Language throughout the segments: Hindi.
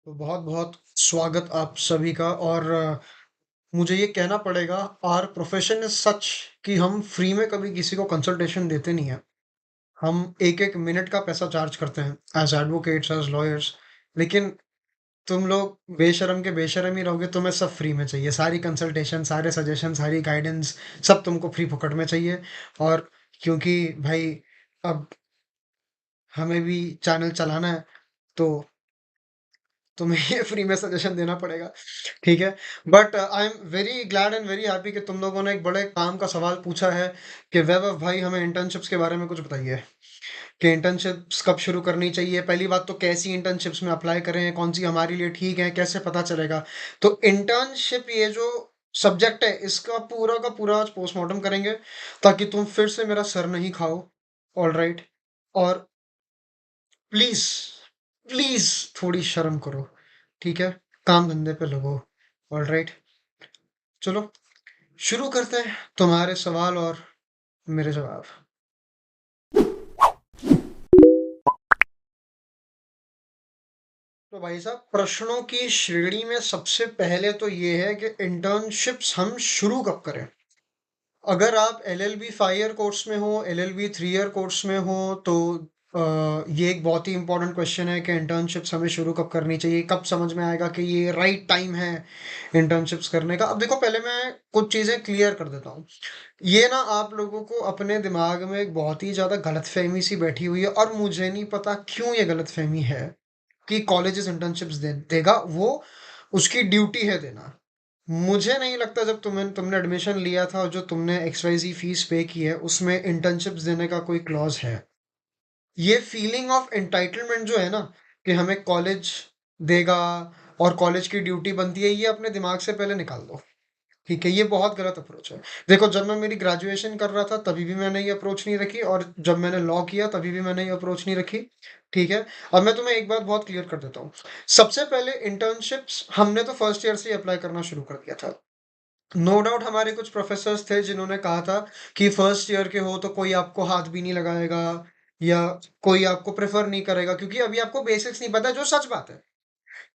तो बहुत-बहुत स्वागत आप सभी का और मुझे ये कहना पड़ेगा आवर प्रोफेशन इज़ सच कि हम फ्री में कभी किसी को कंसल्टेशन देते नहीं हैं। हम 1-1 मिनट का पैसा चार्ज करते हैं एज़ एडवोकेट्स, एज़ लॉयर्स। लेकिन तुम लोग बेशर्म के बेशर्म ही रहोगे, तुम्हें सब फ्री में चाहिए। सारी कंसल्टेशन, सारे सजेशन, सारी गाइडेंस सब तुमको फ्री फुकट में चाहिए। और क्योंकि भाई अब हमें भी चैनल चलाना है, तो तुम्हें ये फ्री में सजेशन देना पड़ेगा। ठीक है? But I am very glad and very happy कि तुम लोगों ने एक बड़े काम का सवाल पूछा है कि वैभव भाई हमें इंटर्नशिप्स के बारे में कुछ बताइए, कि इंटर्नशिप्स कब शुरू करनी चाहिए? पहली बात तो कैसी इंटर्नशिप्स में अप्लाई करें? कौन-सी हमारे लिए ठीक है? कैसे पता चलेगा? तो इंटर्नशिप ये जो सब्जेक्ट है, इसका पूरा का पूरा आज पोस्टमार्टम करेंगे, ताकि तुम फिर से मेरा सर नहीं खाओ। ऑलराइट? और प्लीज़, प्लीज़ थोड़ी शर्म करो, ठीक है? काम-धंधे पे लगो। ऑलराइट? चलो शुरू करते हैं तुम्हारे सवाल और मेरे जवाब। तो भाई साहब, प्रश्नों की श्रेणी में सबसे पहले तो ये है कि इंटर्नशिप्स हम शुरू कब करें? अगर आप एलएलबी 5 ईयर कोर्स में हो, एलएलबी 3 ईयर कोर्स में हो, तो ये एक बहुत ही इम्पोर्टेंट क्वेश्चन है कि इंटर्नशिप्स हमें शुरू कब करनी चाहिए? कब समझ में आएगा कि ये राइट टाइम है इंटर्नशिप्स करने का? अब देखो, पहले मैं कुछ चीज़ें क्लियर कर देता हूँ। ये ना आप लोगों को अपने दिमाग में एक बहुत ही ज़्यादा गलतफ़हमी सी बैठी हुई है और मुझे नहीं पता क्यों ये गलतफ़हमी है कि कॉलेजेस इंटर्नशिप्स देगा, वो उसकी ड्यूटी है देना। मुझे नहीं लगता जब तुमने एडमिशन लिया था और जो तुमने एक्सवाईज़ी फीस पे की है, उसमें इंटर्नशिप्स देने का कोई क्लॉज़ है। ये फीलिंग ऑफ एंटाइटलमेंट जो है ना, कि हमें कॉलेज देगा और कॉलेज की ड्यूटी बनती है, ये अपने दिमाग से पहले निकाल दो। ठीक है? ये बहुत गलत अप्रोच है। देखो, जब मैं मेरी ग्रेजुएशन कर रहा था तभी भी मैंने ये अप्रोच नहीं रखी और जब मैंने लॉ किया तभी भी मैंने ये अप्रोच नहीं रखी। ठीक है? अब मैं तुम्हें एक बात बहुत क्लियर कर देता हूँ। सबसे पहले इंटर्नशिप्स हमने तो फर्स्ट ईयर से ही अप्लाई करना शुरू कर दिया था। नो डाउट हमारे कुछ प्रोफ़ेसर्स थे जिन्होंने कहा था कि फर्स्ट ईयर के हो तो कोई आपको हाथ भी नहीं लगाएगा या कोई आपको प्रेफ़र नहीं करेगा, क्योंकि अभी आपको बेसिक्स नहीं पता, जो सच बात है।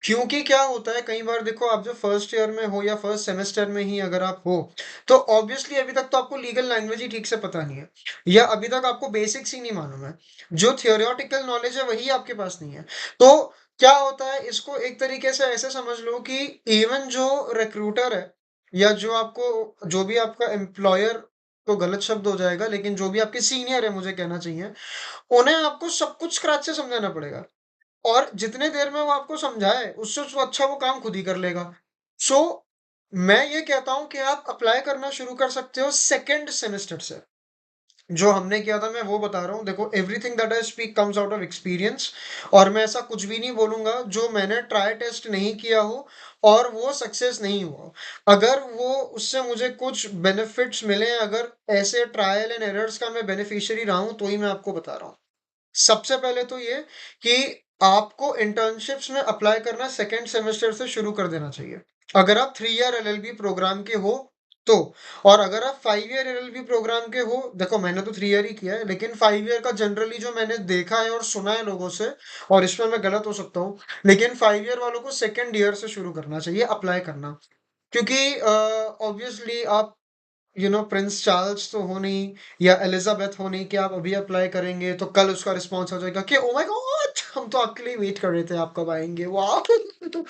क्योंकि क्या होता है, कई बार देखो, आप जब फर्स्ट ईयर में हो या फर्स्ट सेमेस्टर में ही अगर आप हो, तो ऑब्वियसली अभी तक तो आपको लीगल लैंग्वेज ही ठीक से पता नहीं है या अभी तक आपको बेसिक्स ही नहीं मालूम है। जो थियोरेटिकल नॉलेज है वही आपके पास नहीं है। तो क्या होता है, इसको एक तरीके से ऐसे समझ लो कि इवन जो रिक्रूटर है या जो भी आपका एम्प्लॉयर, तो गलत शब्द हो जाएगा, लेकिन जो भी आपके सीनियर है मुझे कहना चाहिए, उन्हें आपको सब कुछ स्क्रैच से समझाना पड़ेगा। और जितने देर में वो आपको समझाए, उससे तो अच्छा वो काम खुद ही कर लेगा। सो मैं ये कहता हूँ कि आप अप्लाई करना शुरू कर सकते हो सेकंड सेमेस्टर से। जो हमने किया था मैं वो बता रहा हूँ। देखो, everything that I speak comes out of experience और मैं ऐसा कुछ भी नहीं बोलूँगा जो मैंने ट्राई टेस्ट नहीं किया हो और वो सक्सेस नहीं हुआ हो। अगर वो उससे मुझे कुछ बेनिफिट्स मिले, अगर ऐसे ट्रायल एंड एरर्स का मैं बेनिफिशियरी रहा हूँ, तो ही मैं आपको बता रहा हूँ। सबसे पहले तो ये कि आपको इंटर्नशिप्स में अप्लाई करना सेकंड सेमेस्टर से शुरू कर देना चाहिए। अगर आप 3 ईयर एलएलबी प्रोग्राम के हो तो। और अगर आप 5 ईयर एलएलबी प्रोग्राम के हो, देखो मैंने तो 3 ईयर ही किया है, लेकिन 5 ईयर का जनरली जो मैंने देखा है और सुना है लोगों से, और इसमें मैं गलत हो सकता हूँ, लेकिन 5 ईयर वालों को सेकंड ईयर से शुरू करना चाहिए अप्लाई करना। क्योंकि ऑब्वियसली आप प्रिंस चार्ल्स तो हो नहीं या एलिजाबेथ हो नहीं कि आप अभी अप्लाई करेंगे तो कल उसका रिस्पॉन्स आ जाएगा कि ओ माय गॉड, हम तो आपके लिए वेट कर रहे थे, आप कब आएंगे, वाह। तो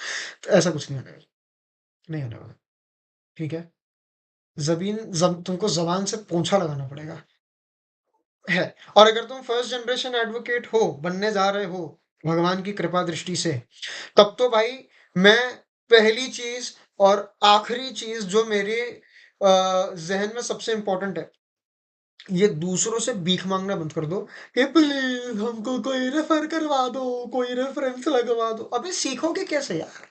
ऐसा कुछ नहीं होने वाला, नहीं होने वाला। ठीक है? तुमको जबान से पोंछा लगाना पड़ेगा, है। और अगर तुम फर्स्ट जनरेशन एडवोकेट हो, बनने जा रहे हो भगवान की कृपा दृष्टि से, तब तो भाई मैं पहली चीज और आखिरी चीज जो मेरे जहन में सबसे इंपॉर्टेंट है, ये दूसरों से भीख माँगना बंद कर दो कि प्लीज़ हमको कोई रेफ़र करवा दो, कोई रेफ़रेंस लगवा दो। अबे सीखोगे कैसे यार?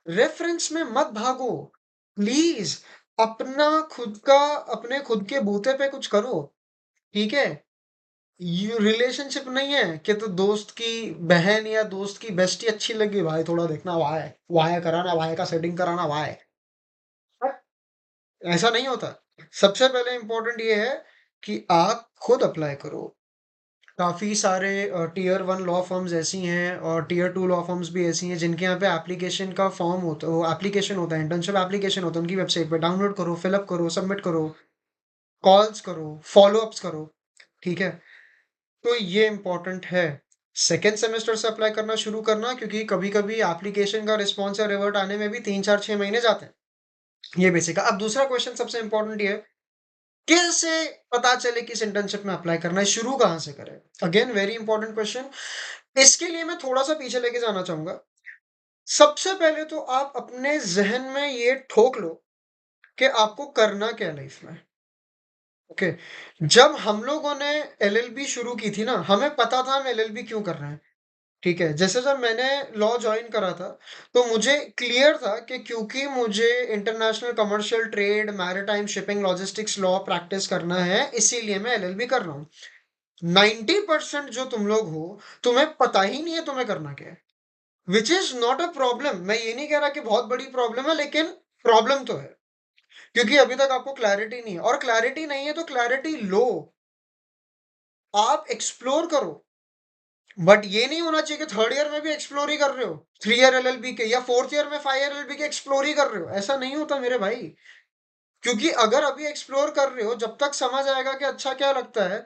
रेफ़रेंस में मत भागो। प्लीज़ अपने खुद के बूते पे कुछ करो, ठीक है? ये रिलेशनशिप नहीं है कि तो दोस्त की बहन या दोस्त की बेस्टी अच्छी लगी, भाई थोड़ा देखना, वाह कराना, वाह का सेटिंग कराना, वाह। ऐसा नहीं होता। सबसे पहले इम्पोर्टेंट ये है कि आप खुद अप्लाई करो। काफ़ी सारे टियर 1 लॉ फर्म्स ऐसी हैं और टियर 2 लॉ फर्म्स भी ऐसी हैं जिनके यहाँ पे एप्लीकेशन का फॉर्म होता है, वो एप्लीकेशन होता है, इंटर्नशिप एप्लीकेशन होता है उनकी वेबसाइट पे, डाउनलोड करो, फिल अप करो, सबमिट करो, कॉल्स करो, फॉलो अप्स करो, ठीक है? तो ये इम्पोर्टेंट है। सेकंड सेमेस्टर से अप्लाई करना शुरू करना, क्योंकि कभी-कभी एप्लीकेशन का रिस्पॉन्स या रिवर्ट आने में भी 3, 4, 6 महीने जाते हैं। ये बेसिक है। अब दूसरा क्वेश्चन सबसे इम्पोर्टेंट ये है, कैसे पता चले किस इंटर्नशिप में अप्लाई करना है, शुरू कहाँ से करें? Again very important question. इसके लिए मैं थोड़ा-सा पीछे लेके जाना चाहूँगा। सबसे पहले तो आप अपने ज़हन में ये ठोक लो कि आपको करना क्या है लाइफ़ में, ओके? जब हम लोगों ने एलएलबी शुरू की थी ना, हमें पता था हम एलएलबी क्यों कर रहे हैं, ठीक है? जैसे जब मैंने लॉ जॉइन करा था, तो मुझे क्लियर था कि क्योंकि मुझे international commercial trade, maritime shipping, logistics law practice करना है, इसीलिए मैं एलएलबी कर रहा हूँ। 90% जो तुम लोग हो, तुम्हें पता ही नहीं है तुम्हें करना क्या है। Which is not a problem. मैं ये नहीं कह रहा कि बहुत बड़ी प्रॉब्लम है, लेकिन प्रॉब्लम तो है। क्योंकि अभी तक आपको क्लैरिटी नहीं है, और क्लैरिटी नहीं है तो क्लैरिटी लो। आप एक्सप्लोर करो। बट ये नहीं होना चाहिए कि थर्ड ईयर में भी एक्सप्लोर ही कर रहे हो। 3 ईयर एलएलबी के या फोर्थ ईयर में 5 ईयर एलएलबी के एक्सप्लोर ही कर रहे हो। ऐसा नहीं होता मेरे भाई। क्योंकि अगर अभी एक्सप्लोर कर रहे हो, जब तक समझ आएगा कि अच्छा क्या लगता है।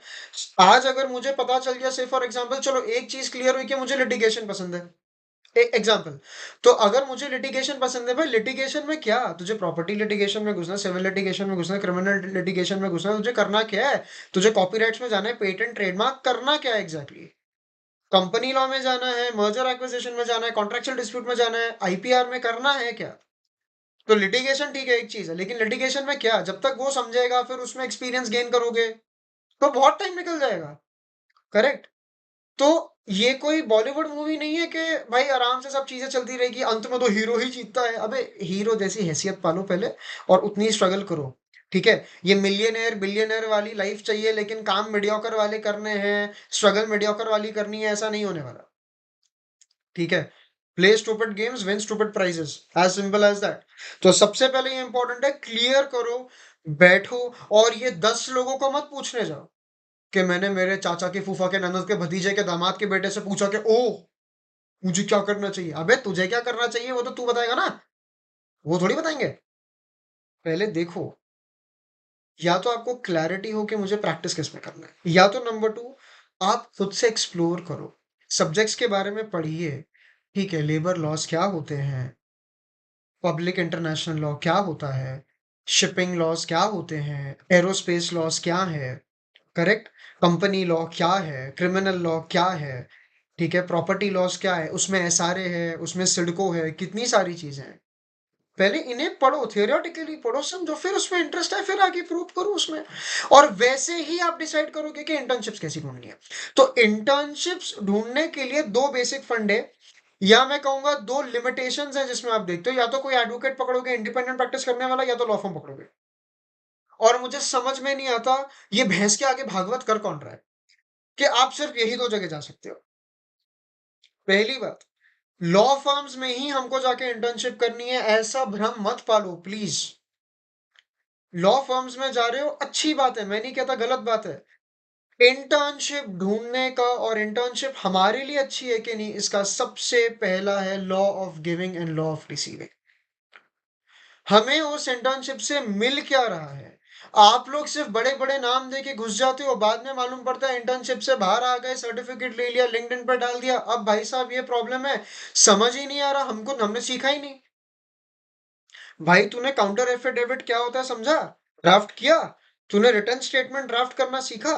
आज अगर मुझे पता चल गया, से फॉर एग्जांपल, चलो एक चीज़ क्लियर हुई कि मुझे लिटिगेशन पसंद है। एग्जाम्पल, तो अगर मुझे लिटिगेशन पसंद है, भाई लिटिगेशन में क्या, तुझे प्रॉपर्टी लिटिगेशन में घुसना, सिविल लिटिगेशन में घुसना, क्रिमिनल लिटिगेशन में घुसना, तुझे करना क्या है? तुझे कॉपीराइट्स में जाना है, पेटेंट ट्रेडमार्क करना क्या है एग्जैक्टली? कंपनी लॉ में जाना है, मर्जर एक्विजिशन में जाना है, कॉन्ट्रेक्चुअल डिस्प्यूट में जाना है, आईपीआर में करना है क्या? तो लिटिगेशन ठीक है, एक चीज है, लेकिन लिटिगेशन में क्या, जब तक वो समझेगा, फिर उसमें एक्सपीरियंस गेन करोगे, तो बहुत टाइम निकल जाएगा। करेक्ट? तो ये कोई बॉलीवुड मूवी नहीं है कि भाई आराम से सब चीजें चलती रहेगी, अंत में तो हीरो ही जीतता है। अबे हीरो जैसी हैसियत पालो पहले, और उतनी स्ट्रगल करो। ठीक है? ये मिलियनेयर बिलियनेयर वाली लाइफ चाहिए, लेकिन काम मीडियोकर वाले करने हैं, स्ट्रगल मीडियोकर वाली करनी है, ऐसा नहीं होने वाला। ठीक है? Play stupid games, win stupid prizes, as simple as that. तो सबसे पहले ये इंपॉर्टेंट है, क्लियर करो, बैठो, और ये 10 लोगों को मत पूछने जाओ कि मैंने मेरे चाचा के, फूफा के, ननद के, भतीजे के, दामाद के बेटे से पूछा कि ओ मुझे क्या करना चाहिए। अबे तुझे क्या करना चाहिए वो तो तू बताएगा ना, वो थोड़ी बताएंगे। पहले देखो, या तो आपको क्लैरिटी हो कि मुझे प्रैक्टिस किस में करना है, या तो नंबर टू, आप खुद से एक्सप्लोर करो, सब्जेक्ट्स के बारे में पढ़िए। ठीक है, लेबर लॉस क्या होते हैं, पब्लिक इंटरनेशनल लॉ क्या होता है, शिपिंग लॉस क्या होते हैं, एरोस्पेस लॉस क्या है, करेक्ट, कंपनी लॉ क्या है, क्रिमिनल लॉ क्या है, ठीक है, प्रॉपर्टी लॉस क्या है, उसमें एसआरए है, उसमें सिडको है, कितनी सारी चीजें हैं। पहले इन्हें पढ़ो, थियोरेटिकली पढ़ो, समझो, फिर उसमें इंटरेस्ट है, फिर आगे प्रूव करो उसमें। और वैसे ही आप डिसाइड करोगे कि इंटर्नशिप्स कैसी ढूंढनी है। तो इंटर्नशिप्स ढूंढने के लिए दो बेसिक फंड है, या मैं कहूंगा दो लिमिटेशंस हैं जिसमें आप देखते हो, या तो कोई एडवोकेट पकड़ोगे इंडिपेंडेंट प्रैक्टिस करने वाला, या तो लॉ फर्म पकड़ोगे। और मुझे समझ में नहीं आता ये भैंस के आगे भागवत कर कौन रहा है कि आप सिर्फ यही दो जगह जा सकते हो। पहली बात, लॉ फर्म्स में ही हमको जाके इंटर्नशिप करनी है, ऐसा भ्रम मत पालो प्लीज। लॉ फर्म्स में जा रहे हो, अच्छी बात है, मैं नहीं कहता गलत बात है। इंटर्नशिप ढूंढने का, और इंटर्नशिप हमारे लिए अच्छी है कि नहीं, इसका सबसे पहला है law of giving and law of receiving. हमें उस इंटर्नशिप से मिल क्या रहा है? आप लोग सिर्फ बड़े बड़े नाम दे के घुस जाते हो, बाद में मालूम पड़ता है इंटर्नशिप से बाहर आ गए, सर्टिफिकेट ले लिया, लिंक्डइन पर डाल दिया। अब भाई साहब ये प्रॉब्लम है, समझ ही नहीं आ रहा हमको, हमने सीखा ही नहीं। भाई तूने काउंटर एफिडेविट क्या होता है समझा? ड्राफ्ट किया? तूने रिटर्न स्टेटमेंट ड्राफ्ट करना सीखा?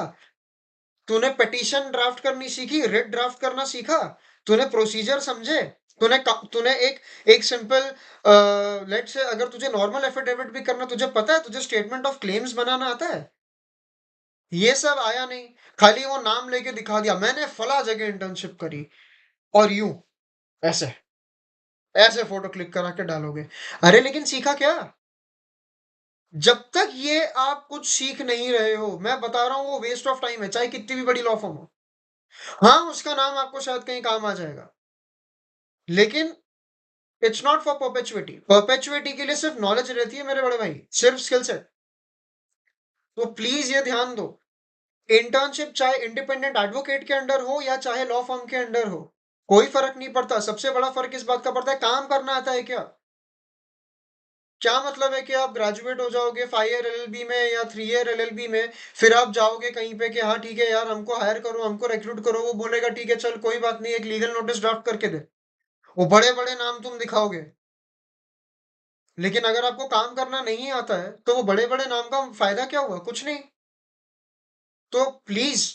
तूने पिटीशन ड्राफ्ट करनी सीखी, रिट ड्राफ्ट करना सीखा? तूने प्रोसीजर समझे? तूने एक सिंपल, लेट से, अगर तुझे नॉर्मल एफिडेविट भी करना, तुझे पता है, तुझे स्टेटमेंट ऑफ क्लेम्स बनाना आता है? ये सब आया नहीं। खाली वो नाम लेके दिखा दिया, मैंने फला जगह इंटर्नशिप करी, और यूं, ऐसे ऐसे फोटो क्लिक करा के डालोगे। अरे लेकिन सीखा क्या? जब तक ये आप कुछ सीख नहीं रहे हो, मैं बता रहा हूं, वो वेस्ट ऑफ टाइम है, चाहे कितनी भी बड़ी लॉ फर्म हो। हाँ, उसका नाम आपको शायद कहीं काम आ जाएगा, लेकिन it's not for perpetuity. Perpetuity के लिए सिर्फ नॉलेज रहती है मेरे बड़े भाई, सिर्फ स्किल सेट। तो प्लीज ये ध्यान दो इंटर्नशिप चाहे इंडिपेंडेंट एडवोकेट के अंडर हो या चाहे लॉ फर्म के अंडर हो, कोई फ़र्क नहीं पड़ता। सबसे बड़ा फ़र्क इस बात का पड़ता है, काम करना आता है क्या? क्या मतलब है कि आप ग्रेजुएट हो जाओगे 5 ईयर एलएलबी में या 3 ईयर एलएलबी में, फिर आप जाओगे कहीं पे कि हाँ ठीक है यार, हमको हायर करो, हमको रिक्रूट करो, वो बोलेगा ठीक है चल कोई बात नहीं, एक लीगल नोटिस ड्राफ्ट करके दे। वो बड़े-बड़े नाम तुम दिखाओगे, लेकिन अगर आपको काम करना नहीं आता है, तो वो बड़े-बड़े नाम का फ़ायदा क्या हुआ? कुछ नहीं। तो प्लीज़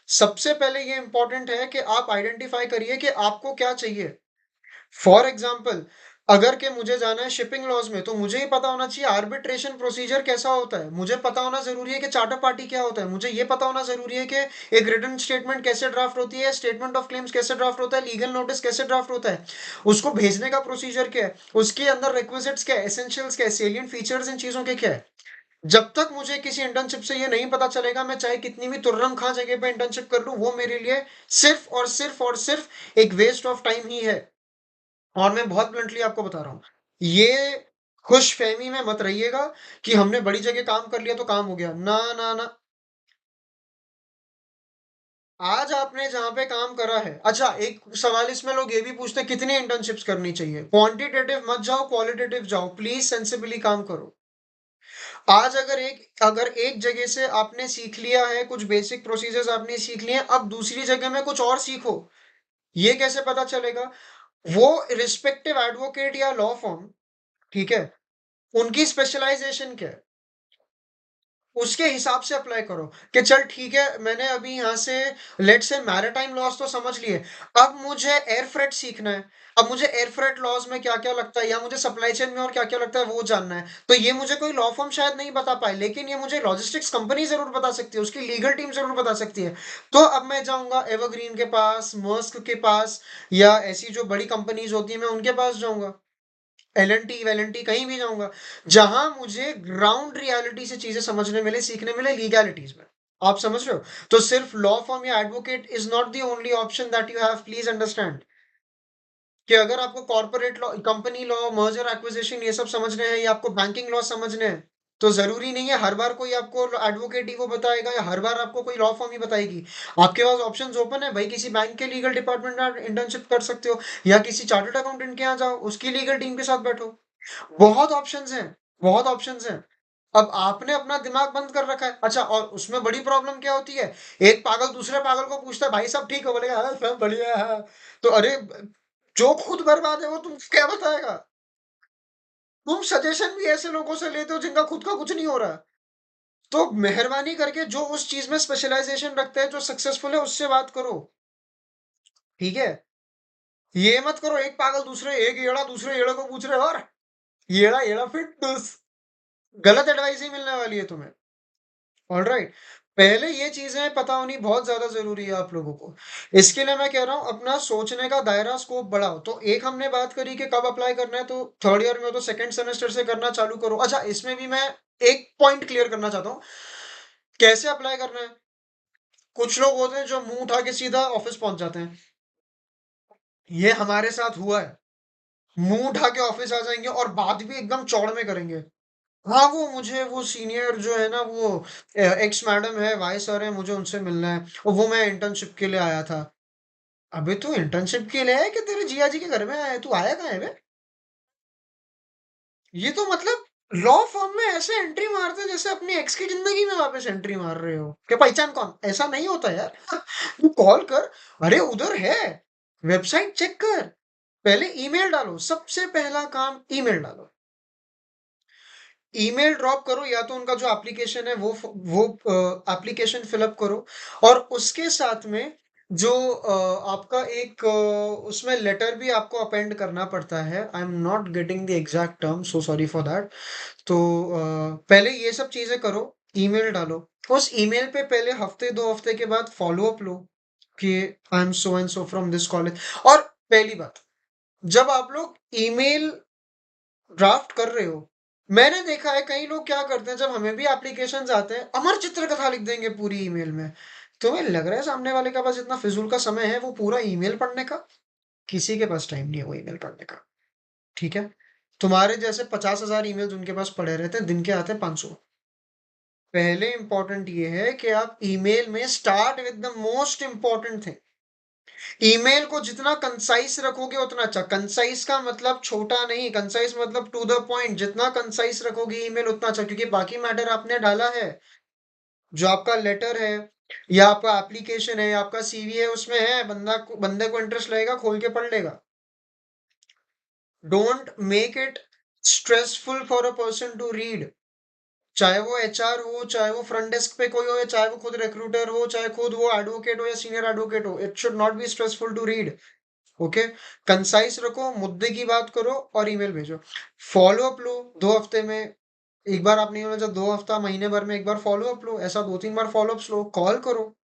सबसे पहले ये इम्पोर्टेंट है कि आप आइडेंटिफ़ाई करिए कि आपको क्या चाहिए। फॉर एग्ज़ाम्पल, अगर के मुझे जाना है शिपिंग लॉज़ में, तो मुझे ये पता होना चाहिए आर्बिट्रेशन प्रोसीजर कैसा होता है। मुझे पता होना ज़रूरी है कि चार्टर पार्टी क्या होता है। मुझे ये पता होना ज़रूरी है कि एक रिटन स्टेटमेंट कैसे ड्राफ्ट होती है, स्टेटमेंट ऑफ क्लेम्स कैसे ड्राफ्ट होता है, लीगल नोटिस कैसे ड्राफ्ट होता है, उसको भेजने का प्रोसीजर क्या है, उसके अंदर रिक्विजिट्स क्या है, एसेंशियल्स क्या है, सेलिएंट फीचर्स इन चीज़ों के क्या है। जब तक मुझे किसी इंटर्नशिप से ये नहीं पता चलेगा, मैं चाहे कितनी भी तुर्रम खां जगह पे इंटर्नशिप कर लूँ, वो मेरे लिए सिर्फ़ एक वेस्ट ऑफ टाइम ही है। और मैं बहुत ब्लंटली आपको बता रहा हूँ। ये खुशफ़हमी में मत रहिएगा कि हमने बड़ी जगह काम कर लिया तो काम हो गया। ना, ना, ना। आज आपने जहाँ पे काम करा है, अच्छा एक सवाल इसमें लोग ये भी पूछते हैं कितनी इंटर्नशिप्स करनी चाहिए? क्वांटिटेटिव मत जाओ, क्वालिटेटिव जाओ। प्लीज़ सेंसिबली काम करो। आज अगर एक जगह से आपने सीख लिया है, कुछ बेसिक प्रोसीजर्स आपने सीख लिए हैं, अब दूसरी जगह में कुछ और सीखो। ये कैसे पता चलेगा? वो रिस्पेक्टिव एडवोकेट या लॉ फर्म, ठीक है? उनकी स्पेशलाइज़ेशन क्या है? उसके हिसाब से अप्लाई करो कि चल ठीक है, मैंने अभी यहाँ से लेट्स से मैरिटाइम लॉज़ तो समझ लिए, अब मुझे एयर फ्रेट सीखना है। अब मुझे एयर फ्रेट लॉज़ में क्या-क्या लगता है या मुझे सप्लाई चेन में और क्या-क्या लगता है वो जानना है। तो ये मुझे कोई लॉ फर्म शायद नहीं बता पाए, लेकिन ये मुझे लॉजिस्टिक्स कंपनी ज़रूर बता सकती है, उसकी लीगल टीम ज़रूर बता सकती है। तो अब मैं जाऊँगा एवरग्रीन के पास, मर्स्क के पास या ऐसी जो बड़ी कंपनीज़ होती हैं, मैं उनके पास जाऊँगा। एल-एन-टी, वेल-एन-टी कहीं भी जाऊँगा, जहाँ मुझे ग्राउंड रियलिटी से चीज़ें समझने मिले, सीखने मिले लीगैलिटीज़ में। आप समझ रहे हो? तो सिर्फ लॉ फर्म या advocate is not the only option that you have, please understand कि अगर आपको corporate law, company law, merger acquisition ये सब समझने हैं या आपको बैंकिंग लॉ समझने हैं, तो ज़रूरी नहीं है हर बार कोई आपको एडवोकेट ही वो बताएगा या हर बार आपको कोई लॉ फर्म ही बताएगी। आपके पास ऑप्शंस ओपन है, भई किसी बैंक के लीगल डिपार्टमेंट में आप इंटर्नशिप कर सकते हो या किसी चार्टर्ड अकाउंटेंट के यहाँ जाओ, उसकी लीगल टीम के साथ बैठो। बहुत ऑप्शंस हैं, बहुत ऑप्शंस हैं। अब आपने अपना दिमाग बंद कर रखा है। अच्छा और उसमें बड़ी प्रॉब्लम क्या होती है? एक पागल दूसरे पागल को पूछता है, "भाई सब ठीक हो?" बोलेगा, "हाँ, सब बढ़िया है।" तो अरे जो खुद बर्बाद है वो तुमको क्या बताएगा? तुम सजेशन भी ऐसे लोगों से लेते हो जिनका खुद का कुछ नहीं हो रहा है। तो मेहरबानी करके जो उस चीज़ में स्पेशलाइज़ेशन रखते हैं, जो सक्सेसफुल है उससे बात करो, ठीक है? ये मत करो एक येड़ा दूसरे येड़े को पूछ रहे हो और येड़ा येड़ा फिट ठुस। गलत एडवाइस ही मिलने वाली है तुम्हें। ऑलराइट। पहले ये चीज़ें पता होनी बहुत ज़्यादा ज़रूरी है आप लोगों को। इसके लिए मैं कह रहा हूँ अपना सोचने का दायरा स्कोप बढ़ाओ। तो एक हमने बात करी कि कब अप्लाई करना है, तो 3rd ईयर में हो तो 2nd सेमेस्टर से करना चालू करो। अच्छा इसमें भी मैं एक पॉइंट क्लियर करना चाहता हूँ, कैसे अप्लाई करना है? कुछ लोग होते हैं जो मुँह उठा के सीधा ऑफ़िस पहुँच जाते हैं। ये हमारे साथ हुआ है। मुँह उठा के ऑफ़िस आ जाएँगे और बात भी एकदम चौड़ में करेंगे। हाँ, वो सीनियर जो है ना वो एक्स मैडम है, वाइस सर है, मुझे उनसे मिलना है और वो मैं इंटर्नशिप के लिए आया था। अबे तू इंटर्नशिप के लिए आया है कि तेरे जीजा जी के घर में आया है? तू आया कहाँ है बे? ये तो मतलब लॉ फर्म में ऐसे एंट्री मारते हैं जैसे अपनी एक्स की ज़िंदगी में वापस एंट्री मार रहे हो। क्या पहचान कौन? ऐसा नहीं होता यार। तू कॉल कर, अरे उधर है, वेबसाइट चेक कर, पहले ईमेल डालो, सबसे पहला काम ईमेल डालो। ईमेल ड्रॉप करो या तो उनका जो एप्लीकेशन है वो एप्लीकेशन फिल अप करो और उसके साथ में जो आपका एक उसमें लेटर भी आपको अपेंड करना पड़ता है। I am not getting the exact term, so sorry for that. तो पहले ये सब चीज़ें करो, ईमेल डालो। उस ईमेल पे पहले हफ़्ते 2 हफ़्ते के बाद फ़ॉलो अप लो कि I am so and so from this college. और पहली बात, जब आप लोग ईमेल ड्राफ्ट कर रहे हो, मैंने देखा है कई लोग क्या करते हैं जब हमें भी एप्लीकेशंस आते हैं, अमर चित्र कथा लिख देंगे पूरी ईमेल में। तुम्हें लग रहा है सामने वाले के पास इतना फिज़ूल का समय है वो पूरा ईमेल पढ़ने का? किसी के पास टाइम नहीं है वो ईमेल पढ़ने का, ठीक है? तुम्हारे जैसे 50,000 ईमेल्स उनके पास पड़े रहते हैं, दिन के आते हैं 500। पहले इंपॉर्टेंट ये है कि आप ईमेल में start with the most important thing. Email को जितना कंसाइज रखोगे उतना अच्छा। कंसाइज का मतलब छोटा नहीं, कंसाइज मतलब टू द पॉइंट। जितना कंसाइज रखोगे ईमेल उतना अच्छा, क्योंकि बाकी मैटर आपने डाला है। जो आपका लेटर है या आपका एप्लीकेशन है या आपका सीवी है, उसमें है, बंदे को इंटरेस्ट लगेगा, खोल के पढ़ लेगा। Don't make it stressful for a person to read. चाहे वो एचआर हो, चाहे वो फ्रंट डेस्क पे कोई हो, या चाहे वो खुद रिक्रूटर हो, चाहे खुद वो एडवोकेट हो या सीनियर एडवोकेट हो, it should not be stressful to read. Okay. Concise रखो, मुद्दे की बात करो और ईमेल भेजो। फॉलो अप लो 2 हफ्ते में एक बार। आप नहीं होना, जब 2 हफ्ता महीने भर में एक बार फॉलो अप लो, ऐसा 2-3 बार फॉलो अप्स लो, कॉल करो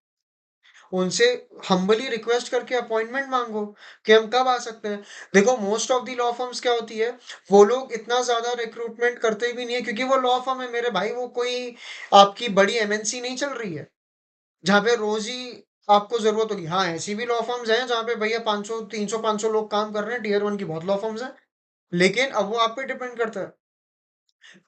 उनसे, हम्बली रिक्वेस्ट करके अपॉइंटमेंट मांगो कि हम कब आ सकते हैं। देखो, most of the law firms क्या होती है, वो लोग इतना ज्यादा रिक्रूटमेंट करते भी नहीं है, क्योंकि वो लॉ फर्म है मेरे भाई, वो कोई आपकी बड़ी एमएनसी नहीं चल रही है जहाँ पे रोज ही आपको जरूरत होगी। हाँ, ऐसी भी लॉ फर्म्स हैं जहाँ पे भैया 500 300 500 लोग काम कर रहे हैं, टीयर 1 की बहुत लॉ फर्म्स हैं। लेकिन अब वो आप पे डिपेंड करता है।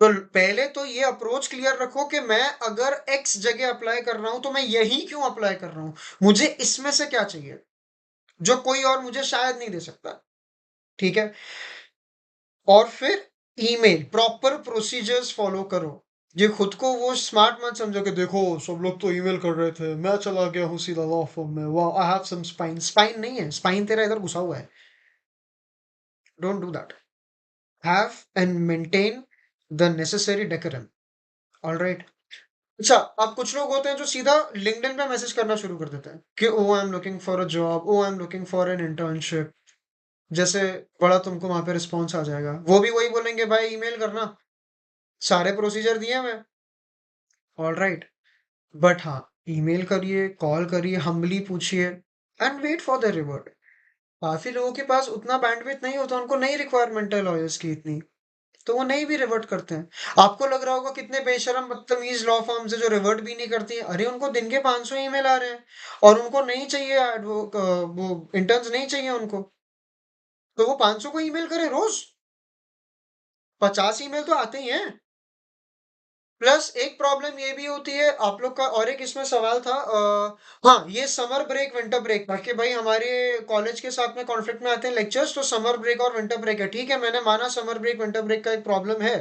तो पहले तो ये अप्रोच क्लियर रखो कि मैं अगर एक्स जगह अप्लाई कर रहा हूं तो मैं यही क्यों अप्लाई कर रहा हूं, मुझे इसमें से क्या चाहिए जो कोई और मुझे शायद नहीं दे सकता। ठीक है। और फिर ईमेल प्रॉपर प्रोसीजर्स फॉलो करो। ये खुद को वो स्मार्ट मत समझो कि देखो सब लोग तो ईमेल कर रहे थे, मैं चला गया हूँ सीधा लॉ फर्म में, वाह I have some spine. Spine नहीं है, स्पाइन तेरा इधर घुसा हुआ है। Don't do that. Have and maintain the necessary decorum. Alright. अच्छा, अब कुछ लोग होते हैं जो सीधा लिंक्डइन पे मैसेज करना शुरू कर देते हैं कि oh I am looking for a job, oh I am looking for an internship. जैसे बड़ा तुमको वहां पे रिस्पॉन्स आ जाएगा, वो भी वही बोलेंगे भाई ईमेल करना, सारे प्रोसीजर दिए मैं। All right. बट हाँ, ईमेल करिए, कॉल करिए, हम्बली पूछिए and wait for the revert. काफी लोगों के पास उतना बैंडविड्थ नहीं होता, उनको नहीं रिक्वायरमेंट है लॉयर्स की इतनी, तो वो नहीं भी रिवर्ट करते हैं। आपको लग रहा होगा कितने बेशरम बदतमीज लॉ फर्म्स है जो रिवर्ट भी नहीं करती है। अरे उनको दिन के 500 ईमेल आ रहे हैं और उनको नहीं चाहिए वो इंटर्न्स नहीं चाहिए उनको, तो वो 500 को ईमेल करे रोज। 50 ईमेल तो आते ही हैं। प्लस एक प्रॉब्लम ये भी होती है आप लोग का, और एक इसमें सवाल था, हाँ, ये समर ब्रेक विंटर ब्रेक था कि भाई हमारे कॉलेज के साथ में कॉन्फ्लिक्ट में आते हैं लेक्चर्स, तो समर ब्रेक और विंटर ब्रेक है। ठीक है, मैंने माना समर ब्रेक विंटर ब्रेक का एक प्रॉब्लम है,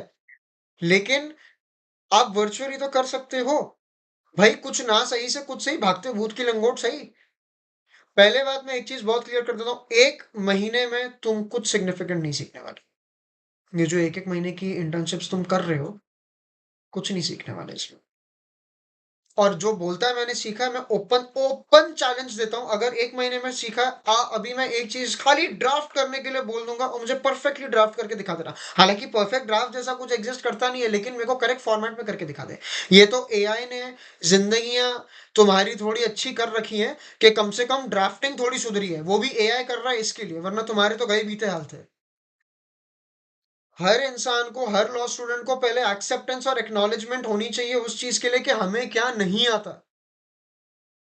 लेकिन आप वर्चुअली तो कर सकते हो। भाई कुछ ना सही से कुछ सही, भागते भूत की लंगोट सही। पहले बात मैं एक चीज बहुत क्लियर कर देता हूँ, 1 महीने में तुम कुछ सिग्निफिकेंट नहीं सीखने वाले। ये जो 1-1 महीने की इंटर्नशिप्स तुम कर रहे हो, कुछ नहीं सीखने वाले इसमें। और जो बोलता है मैंने सीखा है, मैं ओपन ओपन चैलेंज देता हूँ, अगर 1 महीने में सीखा है, अभी मैं एक चीज खाली ड्राफ्ट करने के लिए बोल दूंगा और मुझे परफेक्टली ड्राफ्ट करके दिखा देना। हालांकि परफेक्ट ड्राफ्ट जैसा कुछ एग्जिस्ट करता नहीं है, लेकिन मेरे को करेक्ट फॉर्मेट में करके दिखा दे। ये तो एआई ने जिंदगियां तुम्हारी थोड़ी अच्छी कर रखी हैं कि कम से कम ड्राफ्टिंग थोड़ी सुधरी है, वो भी एआई कर रहा है इसके लिए, वरना तुम्हारे तो गए बीते हाल थे। हर इंसान को, हर लॉ स्टूडेंट को पहले एक्सेप्टेंस और एक्नॉलेजमेंट होनी चाहिए उस चीज के लिए कि हमें क्या नहीं आता।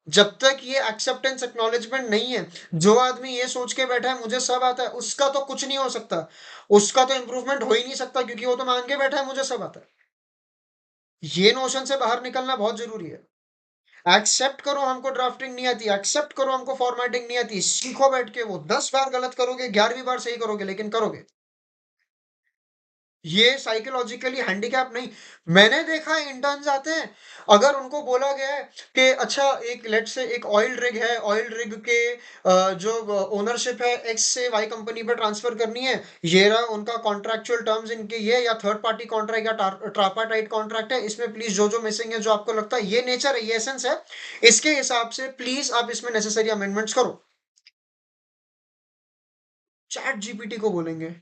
जब तक ये एक्सेप्टेंस एक्नॉलेजमेंट नहीं है, जो आदमी ये सोच के बैठा है मुझे सब आता है, उसका तो कुछ नहीं हो सकता। उसका तो इंप्रूवमेंट हो ही नहीं सकता, क्योंकि वो तो मान के बैठा है मुझे सब आता है। ये नोशन से बाहर निकलना बहुत जरूरी है। एक्सेप्ट करो हमको ड्राफ्टिंग नहीं आती, एक्सेप्ट करो हमको फॉर्मेटिंग नहीं आती, सीखो बैठ के, वो 10 बार गलत करोगे, 11वीं बार सही करोगे, लेकिन करोगे। ये साइकोलॉजिकली हैंडीकैप नहीं। मैंने देखा है इंटर्न्स आते हैं, अगर उनको बोला गया है कि अच्छा एक लेट से एक ऑयल रिग है, ऑयल रिग के जो ओनरशिप है एक्स से वाई कंपनी पर ट्रांसफर करनी है, ये रहा उनका कॉन्ट्रैक्चुअल टर्म्स इनके ये, या थर्ड पार्टी कॉन्ट्रैक्ट या ट्रापाटाइट कॉन्ट्रैक्ट है, इसमें प्लीज जो जो मिसिंग है, जो आपको लगता है ये नेचर है, ये एसेंस है, इसके हिसाब से प्लीज आप इसमें नेसेसरी अमेंडमेंट्स करो। चैट जीपीटी को बोलेंगे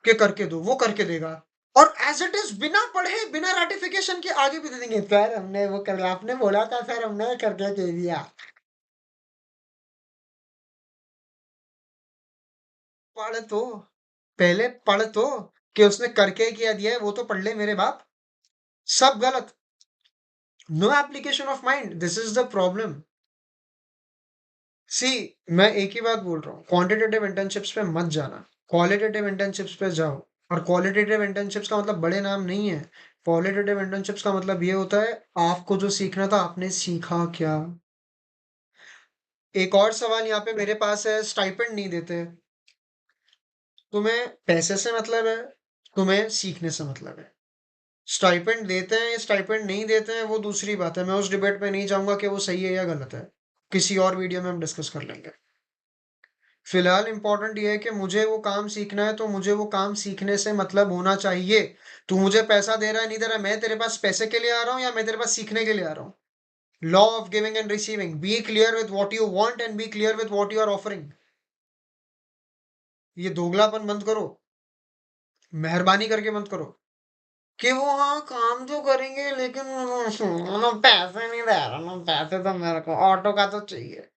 कि करके दो, वो करके देगा। और एज इट इज, बिना पढ़े बिना रेटिफिकेशन के आगे भी दे देंगे, सर हमने वो कर, आपने बोला था सर, हमने करके दे दिया। पढ़ तो, पहले पढ़ तो, कि उसने करके किया दिया है वो तो पढ़ ले मेरे बाप। सब गलत। No application of mind, this is the problem. See, मैं एक ही बात बोल रहा हूँ, क्वांटिटेटिव इंटर्नशिप्स पे मत जाना, क्वालिटेटिव इंटर्नशिप्स पे जाओ। और क्वालिटेटिव इंटर्नशिप्स का मतलब बड़े नाम नहीं है, क्वालिटेटिव इंटर्नशिप्स का मतलब ये होता है, आपको जो सीखना था आपने सीखा क्या? एक और सवाल यहाँ पे मेरे पास है, स्टाइपेंड नहीं देते। तुम्हें पैसे से मतलब है, तुम्हें सीखने से मतलब है। स्टाइपेंड देते हैं, स्टाइपेंड नहीं देते हैं, वो दूसरी बात है। मैं उस डिबेट में नहीं जाऊंगा कि वो सही है या गलत है। किसी और वीडियो में हम डिस्कस कर लेंगे। फिलहाल इंपॉर्टेंट ये है कि मुझे वो काम सीखना है, तो मुझे वो काम सीखने से मतलब होना चाहिए। तू मुझे पैसा दे रहा है नहीं दे रहा है, मैं तेरे पास पैसे के लिए आ रहा हूँ या मैं तेरे पास सीखने के लिए आ रहा हूँ? Law of giving and receiving, be clear with what you want and be clear with what you are offering. ये दोगलापन बंद करो, मेहरबानी करके बंद करो। कि वो हाँ काम तो करेंगे लेकिन ना पैसे नहीं दे रहा, ना पैसे तो मेरे को ऑटो का तो चाहिए।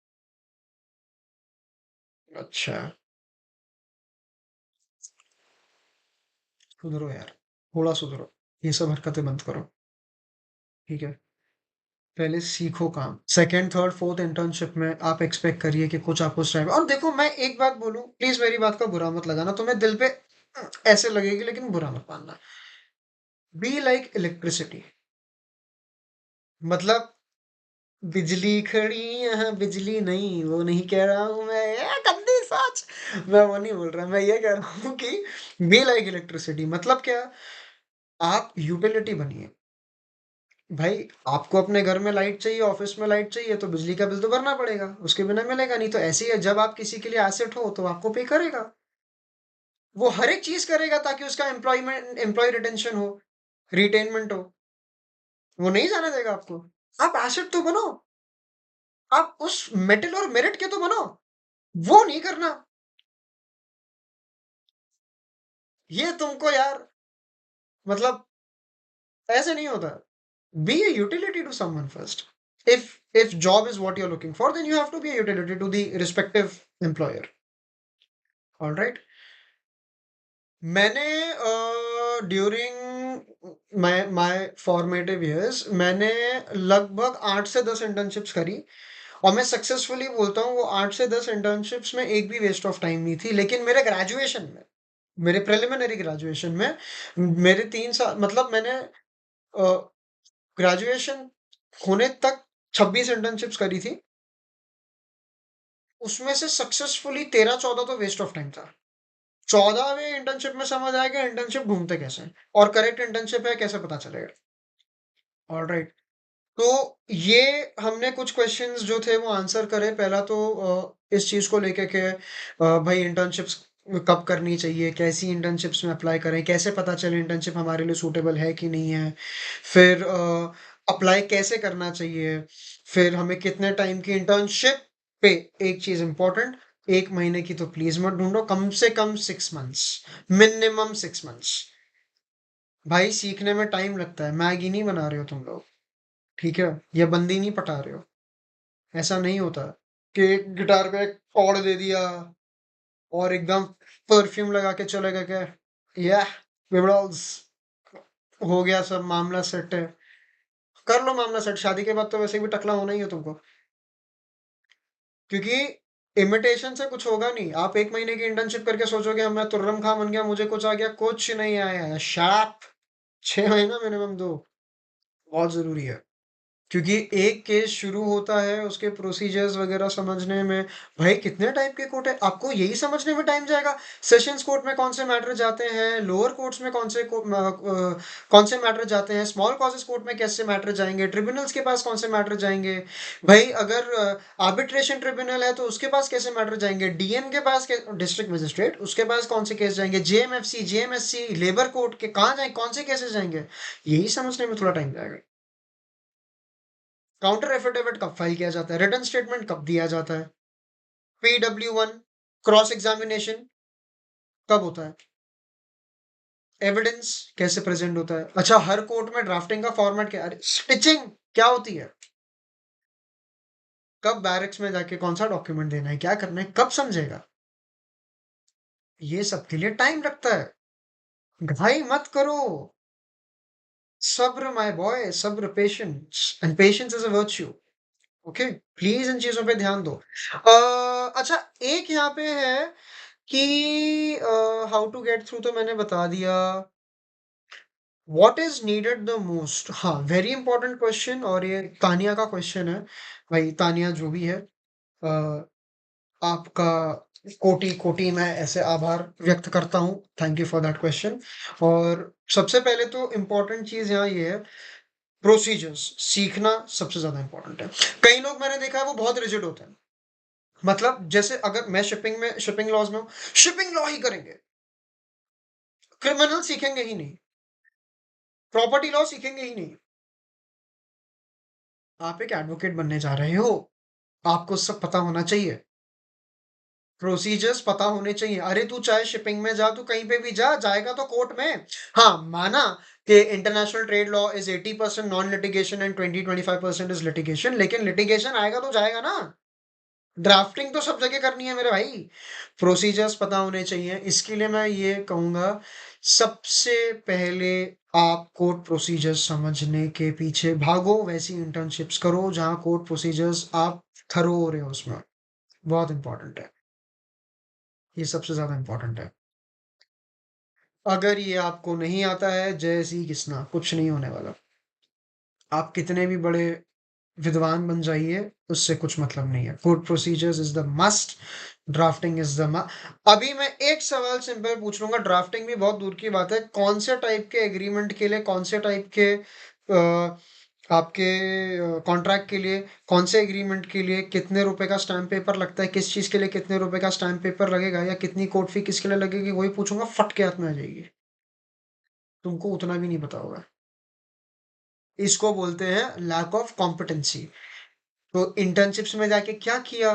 अच्छा, सुधरो यार, थोड़ा सुधरो। ये सब हरकतें बंद करो, ठीक है? पहले सीखो काम। सेकंड थर्ड फोर्थ इंटर्नशिप में आप एक्सपेक्ट करिए कि कुछ आपको स्ट्राइप। और देखो मैं एक बात बोलूं, प्लीज मेरी बात का बुरा मत लगाना, तुम्हें दिल पे ऐसे लगेगी लेकिन बुरा मत मानना। बी लाइक इलेक्ट्रिसिटी, मतलब बिजली खड़ी यहाँ बिजली नहीं, वो नहीं कह रहा हूँ मैं, ये गंदी सोच। मैं वो नहीं बोल रहा, मैं ये कह रहा हूँ कि बी लाइक इलेक्ट्रिसिटी मतलब क्या? आप यूटिलिटी बनिए। भाई आपको अपने घर में लाइट चाहिए, ऑफिस में लाइट चाहिए, तो बिजली का बिल तो भरना पड़ेगा, उसके बिना मिलेगा नहीं। तो ऐसे ही है, जब आप किसी के लिए एसेट हो तो आपको पे करेगा। वो हर एक चीज करेगा ताकि उसका एम्प्लॉय रिटेंशन हो, रिटेनमेंट हो। वो नहीं जाने देगा आपको। आप एसेट तो बनो, आप उस मेटल और मेरिट के तो बनो। वो नहीं करना, ये तुमको यार, मतलब ऐसे नहीं होता। Be a utility to someone first. If job is what you're looking for, then you have to be a utility to the respective employer. All right. मैंने ड्यूरिंग माय फॉर्मेटिव इयर्स मैंने लगभग 8 से 10 इंटर्नशिप्स करी। और मैं सक्सेसफुली बोलता हूँ, वो 8 से 10 इंटर्नशिप्स में एक भी वेस्ट ऑफ टाइम नहीं थी। लेकिन मेरे ग्रेजुएशन में, मेरे प्रिलिमिनरी ग्रेजुएशन में, मेरे 3 साल मतलब मैंने ग्रेजुएशन होने तक 26 इंटर्नशिप्स करी थी। उसमें से सक्सेसफुली 13-14 तो वेस्ट ऑफ टाइम था। 14वें इंटर्नशिप में समझ आया कि इंटर्नशिप ढूंढते कैसे हैं और करेक्ट इंटर्नशिप है कैसे पता चलेगा। ऑलराइट। तो ये हमने कुछ क्वेश्चंस जो थे वो आंसर करे। पहला तो इस चीज को लेके के भाई इंटर्नशिप्स कब करनी चाहिए, कैसी इंटर्नशिप्स में अप्लाई करें, कैसे पता चले इंटर्नशिप हमारे लिए सूटेबल है कि नहीं है। फिर अप्लाई कैसे करना चाहिए। फिर हमें कितने टाइम की इंटर्नशिप पे, एक चीज इंपॉर्टेंट, 1 महीने की तो प्लीज मत ढूंढो, कम से कम 6 मंथ्स, मिनिमम 6 मंथ्स। भाई सीखने में टाइम लगता है, मैगी नहीं बना रहे हो तुम लोग, ठीक है? या बंदी नहीं पटा रहे हो। ऐसा नहीं होता कि गिटार पे एक कॉर्ड दे दिया और एकदम परफ्यूम लगा के चले गए क्या, या विबल्स, हो गया सब मामला सेट है। कर लो मामला सेट, शादी के बाद तो वैसे भी टकला होना ही है तुमको। क्योंकि इमिटेशन से कुछ होगा नहीं। आप 1 महीने की इंटर्नशिप करके सोचोगे "अब मैं तुर्रम खां बन गया, मुझे कुछ आ गया", कुछ नहीं आया है। शाप 6 महीना मिनिमम दो, बहुत जरूरी है। क्योंकि एक केस शुरू होता है, उसके प्रोसीजर्स वगैरह समझने में भाई कितने टाइप के कोर्ट है, आपको यही समझने में टाइम जाएगा। सेशंस कोर्ट में कौन से मैटर जाते हैं, लोअर कोर्ट्स में कौन से मैटर जाते हैं, स्मॉल कॉजेस कोर्ट में कैसे मैटर जाएंगे, ट्रिब्यूनल्स के पास कौन से मैटर जाएंगे। भाई अगर आर्बिट्रेशन ट्रिब्यूनल है तो उसके पास कैसे मैटर जाएंगे, डीएम के पास, डिस्ट्रिक्ट मजिस्ट्रेट, उसके पास कौन से केस जाएंगे, जेएमएफसी, जेएमएससी, लेबर कोर्ट के कहाँ जाएंगे, कौन से केसेस जाएंगे, यही समझने में थोड़ा टाइम जाएगा। काउंटर एफिडेविट कब फाइल किया जाता है, रिटर्न स्टेटमेंट कब दिया जाता है, PW1 क्रॉस एग्जामिनेशन कब होता है, एविडेंस कैसे प्रेजेंट होता है। अच्छा, हर कोर्ट में ड्राफ्टिंग का फॉर्मेट क्या है, स्टिचिंग क्या होती है, कब बैरिक्स में जाके कौन सा डॉक्यूमेंट देना है, क्या करना है, कब समझेगा। ये सब के लिए टाइम लगता है, घाई मत करो। सब्र माय बॉय, सब्र, patience, and patience is a virtue. Okay, please इन चीजों पे ध्यान दो। अच्छा, एक यहाँ पे है कि हाउ टू गेट थ्रू तो मैंने बता दिया। What is needed the most? हाँ, वेरी इंपॉर्टेंट क्वेश्चन, और ये तानिया का क्वेश्चन है। भाई तानिया जो भी है, अ, आपका कोटि कोटि मैं ऐसे आभार व्यक्त करता हूँ। Thank you for that question. और सबसे पहले तो इम्पोर्टेंट चीज यहाँ ये है, प्रोसीजर्स सीखना सबसे ज्यादा इंपॉर्टेंट है। कई लोग मैंने देखा है वो बहुत रिजिड होते हैं। मतलब जैसे अगर मैं शिपिंग लॉज में हूँ, शिपिंग लॉ ही करेंगे, क्रिमिनल सीखेंगे ही नहीं, प्रॉपर्टी लॉ सीखेंगे ही नहीं। आप एक एडवोकेट बनने जा रहे हो, आपको सब पता होना चाहिए, प्रोसीजर्स पता होने चाहिए। अरे तू चाहे शिपिंग में जा, तू कहीं पे भी जा, जाएगा तो कोर्ट में। हाँ, माना कि international trade law is 80% non litigation and 20-25% is litigation, लेकिन लिटिगेशन आएगा तो जाएगा ना। ड्राफ्टिंग तो सब जगह करनी है मेरे भाई। प्रोसीजर्स पता होने चाहिए। इसके लिए मैं ये कहूंगा, सबसे पहले आप कोर्ट प्रोसीजर्स समझने के पीछे भागो, वैसी इंटर्नशिप्स करो जहां कोर्ट प्रोसीजर्स आप थरो हो रहे हो उसमें। बहुत इंपॉर्टेंट है, ये सबसे ज्यादा इंपॉर्टेंट है। अगर ये आपको नहीं आता है, जय श्री कृष्णा, कुछ नहीं होने वाला। आप कितने भी बड़े विद्वान बन जाइए, उससे कुछ मतलब नहीं है। Court procedures is the must, drafting is the. अभी मैं एक सवाल सिंपल पूछ लूंगा, ड्राफ्टिंग भी बहुत दूर की बात है, कौन से टाइप के एग्रीमेंट के लिए, कौन से टाइप के आपके कॉन्ट्रैक्ट के लिए, कौन से एग्रीमेंट के लिए कितने रुपए का स्टैम्प पेपर लगता है, किस चीज के लिए कितने रुपए का स्टैम्प पेपर लगेगा, या कितनी कोर्ट फी किसके लिए लगेगी, वही पूछूंगा, फट के हाथ में आ जाएगी। तुमको उतना भी नहीं पता होगा। इसको बोलते हैं लैक ऑफ कॉम्पिटेंसी। तो इंटर्नशिप्स में जाके क्या किया?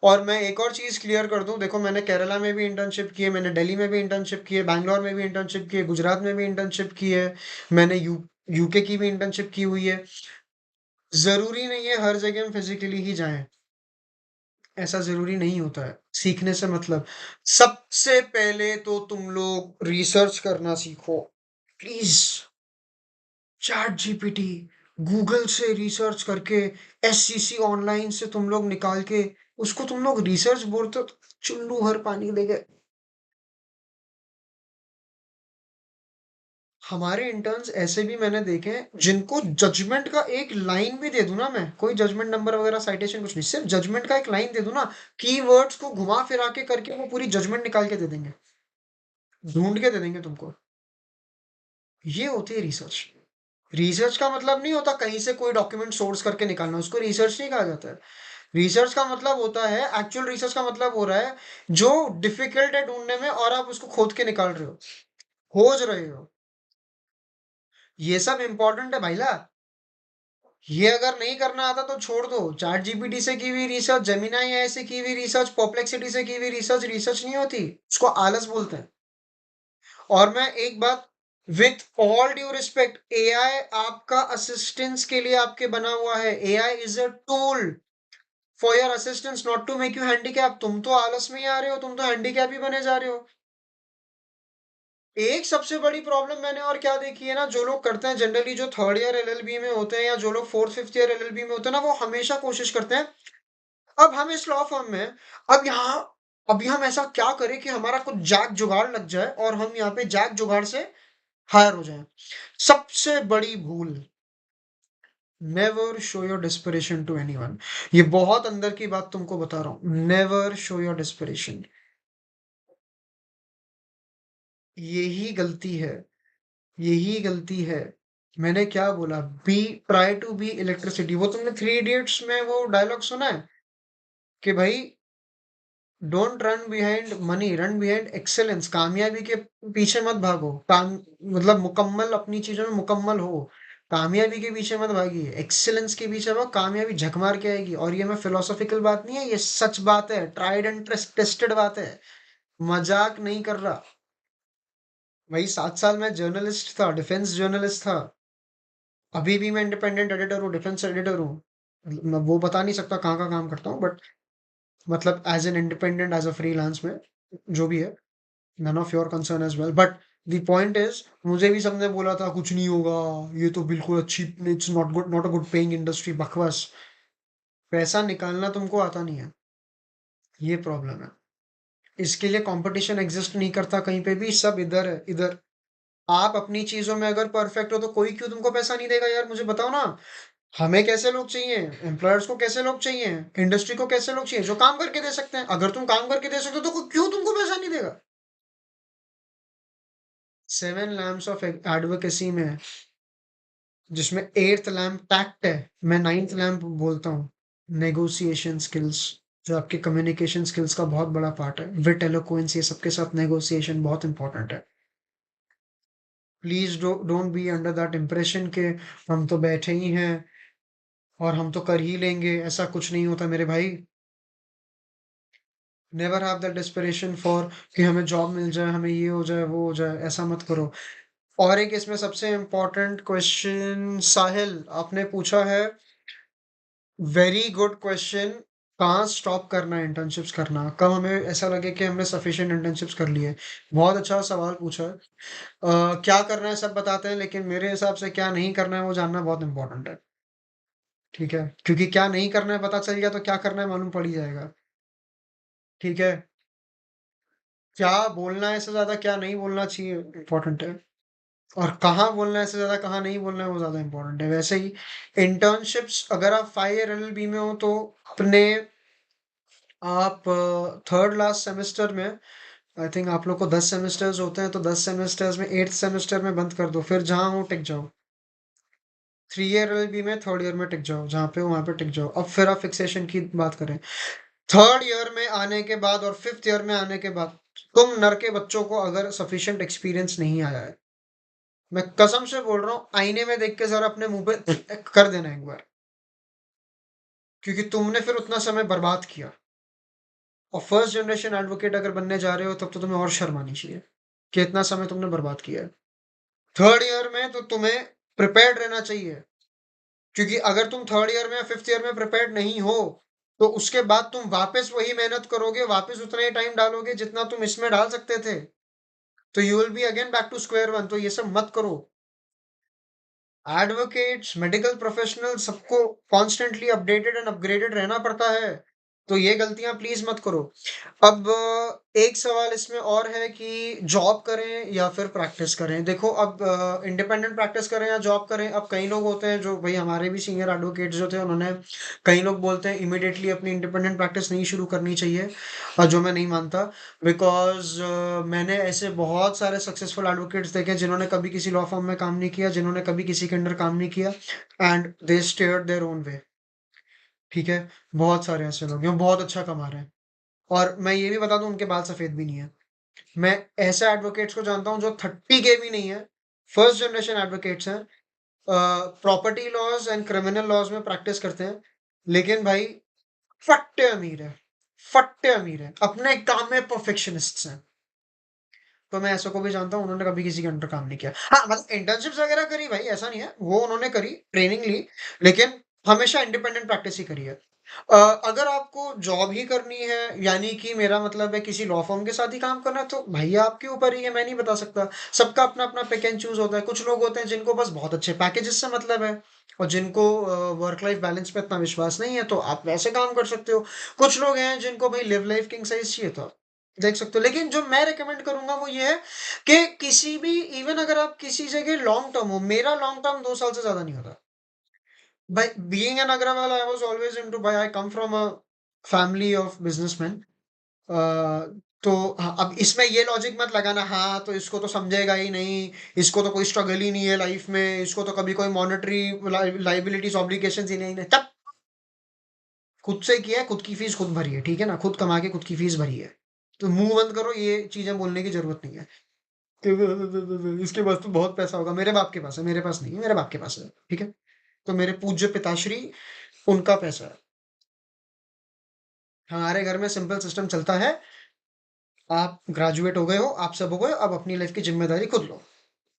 और मैं एक और चीज क्लियर कर दूं, देखो मैंने केरला में भी इंटर्नशिप की है, मैंने दिल्ली में भी इंटर्नशिप की है, बैंगलोर में भी इंटर्नशिप की है, गुजरात में भी इंटर्नशिप की है, मैंने यूके की भी इंटर्नशिप की हुई है। जरूरी नहीं है हर जगह हम फिजिकली ही जाएं, ऐसा जरूरी नहीं होता है। सीखने से मतलब, सबसे पहले तो तुम लोग रिसर्च करना सीखो, प्लीज। चैट जीपीटी, गूगल से रिसर्च करके, एससीसी ऑनलाइन से तुम लोग निकाल के, उसको तुम लोग रिसर्च बोलते हो तो चुल्लू भर पानी देके। हमारे इंटर्न्स ऐसे भी मैंने देखे हैं जिनको जजमेंट का एक लाइन भी दे दूं ना, मैं कोई जजमेंट नंबर वगैरह साइटेशन कुछ नहीं, सिर्फ जजमेंट का एक लाइन दे दूं ना, कीवर्ड्स को घुमा फिरा के करके वो पूरी जजमेंट निकाल के दे देंगे, ढूंढ के दे देंगे तुमको। ये होती है रिसर्च। रिसर्च का मतलब नहीं होता कहीं से कोई डॉक्यूमेंट सोर्स करके निकालना, उसको रिसर्च नहीं कहा जाता है। रिसर्च का मतलब होता है, एक्चुअल रिसर्च का मतलब हो रहा है जो डिफिकल्ट है ढूंढने में, और आप उसको खोद के निकाल रहे हो, खोज रहे हो। ये सब इंपॉर्टेंट है भाईला। ये अगर नहीं करना आता तो छोड़ दो। चैट जीपीटी से की हुई रिसर्च, जेमिनाई एआई से की हुई रिसर्च, परप्लेक्सिटी से की हुई रिसर्च रिसर्च नहीं होती, उसको आलस बोलते हैं। और मैं एक बात, with all due respect, AI आपका असिस्टेंस के लिए आपके बना हुआ है। AI is a tool for your assistance, not to make you handicap. तुम तो आलस में ही आ रहे हो, तुम तो हैंडीकैप ही बने जा रहे हो। एक सबसे बड़ी प्रॉब्लम मैंने और क्या देखी है ना, जो लोग करते हैं जनरली, जो थर्ड ईयर एलएलबी में होते हैं या जो लोग फोर्थ फिफ्थ ईयर एलएलबी में होते हैं ना, वो हमेशा कोशिश करते हैं, अब हम इस लॉ फर्म में हैं, अब यहाँ, अभी हम ऐसा क्या करें कि हमारा कुछ जैक जुगाड़ लग जाए और हम यहाँ पे जैक जुगाड़ से हायर हो जाएं। सबसे बड़ी भूल, never show your desperation to anyone. ये बहुत अंदर की बात तुमको बता रहा हूँ, नेवर शो योर डिस्परेशन। यही गलती है, यही गलती है। मैंने क्या बोला, be, try to be electricity. वो तुमने थ्री इडियट्स में वो डायलॉग सुना है कि भाई, don't run behind money, run behind excellence. कामयाबी के पीछे मत भागो, काम मतलब मुकम्मल, अपनी चीजों में मुकम्मल हो। कामयाबी के पीछे मत भागिए, एक्सेलेंस के पीछे भागो, कामयाबी झक मार के आएगी। और ये मैं फिलोसॉफिकल बात नहीं है, ये सच बात है, ट्राइड एंड टेस्टेड बात है, मजाक नहीं कर रहा। वही 7 साल मैं जर्नलिस्ट था, डिफेंस जर्नलिस्ट था। अभी भी मैं इंडिपेंडेंट एडिटर हूँ, डिफेंस एडिटर हूँ। मैं वो बता नहीं सकता कहाँ का काम करता हूँ, बट मतलब as an independent, as a freelance में, जो भी है, none of your concern as well. But the point is, मुझे भी सबने बोला था कुछ नहीं होगा, ये तो बिल्कुल अच्छी, it's not good, not a good paying industry, बकवास। पैसा निकालना तुमको आता नहीं है, ये प्रॉब्लम है। इसके लिए कंपटीशन एग्जिस्ट नहीं करता कहीं पे भी, सब इधर है, इधर। आप अपनी चीज़ों में अगर परफेक्ट हो तो कोई क्यों तुमको पैसा नहीं देगा यार, मुझे बताओ ना। हमें कैसे लोग चाहिए? एम्प्लॉयर्स को कैसे लोग चाहिए? इंडस्ट्री को कैसे लोग चाहिए? जो काम करके दे सकते हैं। अगर तुम काम करके दे सकते हो तो क्यों तुमको पैसा नहीं देगा? 7 लैम्प्स ऑफ एडवोकेसी में, जिसमें 8th लैम्प टैक्ट है, मैं 9th लैम्प बोलता हूँ नेगोशिएशन स्किल्स, जो आपके कम्युनिकेशन स्किल्स का बहुत बड़ा पार्ट है। विट, एलोक्वेंस, ये सबके साथ नेगोशिएशन बहुत इंपॉर्टेंट है। Please don't be under that impression के हम तो बैठे ही हैं और हम तो कर ही लेंगे, ऐसा कुछ नहीं होता मेरे भाई। Never have that desperation for कि हमें जॉब मिल जाए, हमें ये हो जाए, वो हो जाए, ऐसा मत करो। और एक इसमें सबसे इम्पोर्टेंट क्वेश्चन साहिल आपने पूछा है, वेरी गुड क्वेश्चन। कहाँ स्टॉप करना है इंटर्नशिप्स करना? कब हमें ऐसा लगे कि हमने सफिशिएंट इंटर्नशिप्स कर लिए? बहुत अच्छा सवाल पूछा है। क्या करना है सब बताते हैं, लेकिन मेरे हिसाब से क्या नहीं करना है वो जानना बहुत इंपॉर्टेंट है। ठीक है, क्योंकि क्या नहीं करना है पता चल गया तो क्या करना है मालूम पड़ ही जाएगा। ठीक है, क्या बोलना है इससे ज्यादा क्या नहीं बोलना चाहिए इंपॉर्टेंट है, और कहाँ बोलना है इससे ज्यादा कहाँ नहीं बोलना है वो ज्यादा इंपॉर्टेंट है। वैसे ही इंटर्नशिप्स, अगर आप 5 ईयर एलएलबी में हो तो अपने आप थर्ड लास्ट सेमेस्टर में, आई थिंक आप लोग को 10 सेमेस्टर्स होते हैं, तो 10 सेमेस्टर्स में 8th सेमेस्टर में बंद कर दो, फिर जहाँ हो टिक जाओ। 3 ईयर एलएलबी में थर्ड ईयर में टिक जाओ, जहाँ पे हो वहाँ पे टिक जाओ। अब फिर आप फिक्सेशन की बात करें, थर्ड ईयर में आने के बाद और 5th ईयर में आने के बाद, तुम नर के बच्चों को अगर सफिशिएंट एक्सपीरियंस नहीं आया है, मैं कसम से बोल रहा हूँ, आईने में देख के जरा अपने मुंह पे कर देना एक बार, क्योंकि तुमने फिर उतना समय बर्बाद किया। और फर्स्ट जनरेशन एडवोकेट अगर बनने जा रहे हो तब तो तुम्हें और शर्म आनी चाहिए कि इतना समय तुमने बर्बाद किया है। थर्ड ईयर में तो तुम्हें प्रिपेयर्ड रहना चाहिए, क्योंकि अगर तुम थर्ड ईयर में या 5th ईयर में प्रिपेयर्ड नहीं हो, तो उसके बाद तुम वापस वही मेहनत करोगे, वापस उतना ही टाइम डालोगे जितना तुम इसमें डाल सकते थे, तो you will be again back to square one. तो ये सब मत करो। एडवोकेट्स, मेडिकल प्रोफेशनल, सबको कॉन्स्टेंटली अपडेटेड एंड अपग्रेडेड रहना पड़ता है, तो ये गलतियां प्लीज मत करो। अब एक सवाल इसमें और है कि जॉब करें या फिर प्रैक्टिस करें। देखो, अब इंडिपेंडेंट प्रैक्टिस करें या जॉब करें, अब कई लोग होते हैं जो, भाई हमारे भी सीनियर एडवोकेट्स जो थे उन्होंने, कई लोग बोलते हैं इमिडिएटली अपनी इंडिपेंडेंट प्रैक्टिस नहीं शुरू करनी चाहिए, और जो मैं नहीं मानता। बिकॉज मैंने ऐसे बहुत सारे सक्सेसफुल एडवोकेट्स देखे जिन्होंने कभी किसी लॉ फर्म में काम नहीं किया, जिन्होंने कभी किसी के अंडर काम नहीं किया, and they stared their own way. ठीक है, बहुत सारे ऐसे लोग हैं जो बहुत अच्छा कमा रहे हैं, और मैं ये भी बता दूं उनके बाल सफेद भी नहीं है। मैं ऐसे एडवोकेट्स को जानता हूं जो 30 के भी नहीं है, फर्स्ट जनरेशन एडवोकेट्स हैं, property laws and criminal laws में प्रैक्टिस करते हैं, लेकिन भाई फट्टे अमीर है, फट्टे अमीर है, अपने काम में परफेक्शनिस्ट हैं। तो मैं ऐसे को भी जानता हूँ, उन्होंने कभी किसी के अंडर काम नहीं किया। हाँ, मतलब इंटर्नशिप्स वगैरह करी भाई, ऐसा नहीं है, वो उन्होंने करी, ट्रेनिंग ली, लेकिन हमेशा इंडिपेंडेंट प्रैक्टिस ही करी है। अगर आपको जॉब ही करनी है, यानी कि मेरा मतलब है किसी लॉ फर्म के साथ ही काम करना है, तो भैया आपके ऊपर ही है, मैं नहीं बता सकता। सबका अपना अपना पिक एंड चूज होता है। कुछ लोग होते हैं जिनको बस बहुत अच्छे पैकेजेस से मतलब है, और जिनको वर्क लाइफ बैलेंस पे इतना विश्वास नहीं है, तो आप वैसे काम कर सकते हो। कुछ लोग हैं जिनको भाई लिव लाइफ किंग साइज चाहिए, तो देख सकते हो। लेकिन जो मैं रेकमेंड करूंगा वो ये है कि किसी भी, इवन अगर आप किसी जगह लॉन्ग टर्म हो, मेरा लॉन्ग टर्म 2 साल से ज्यादा नहीं होता भाई। Being an Agarwal, I was always into, भाई I come from a family of businessman. तो हाँ, अब इसमें ये लॉजिक मत लगाना, हाँ तो इसको तो समझेगा ही नहीं, इसको तो कोई स्ट्रगल ही नहीं है लाइफ में, इसको तो कभी कोई मॉनेटरी लाइबिलिटीज ऑब्लिगेशंस ही नहीं है, तब खुद से किया है, खुद की फीस खुद भरी है, ठीक है ना, खुद कमा के खुद की फीस भरी है। तो मुंह बंद करो, ये चीजें बोलने की जरूरत नहीं है कि इसके पास तो बहुत पैसा होगा। मेरे बाप के पास है, मेरे पास नहीं है, मेरे बाप के पास है, ठीक है। तो मेरे पूज्य पिताश्री, उनका पैसा है। हमारे घर में सिंपल सिस्टम चलता है, आप ग्रेजुएट हो गए हो, आप सब हो गए, अब अपनी लाइफ की जिम्मेदारी खुद लो,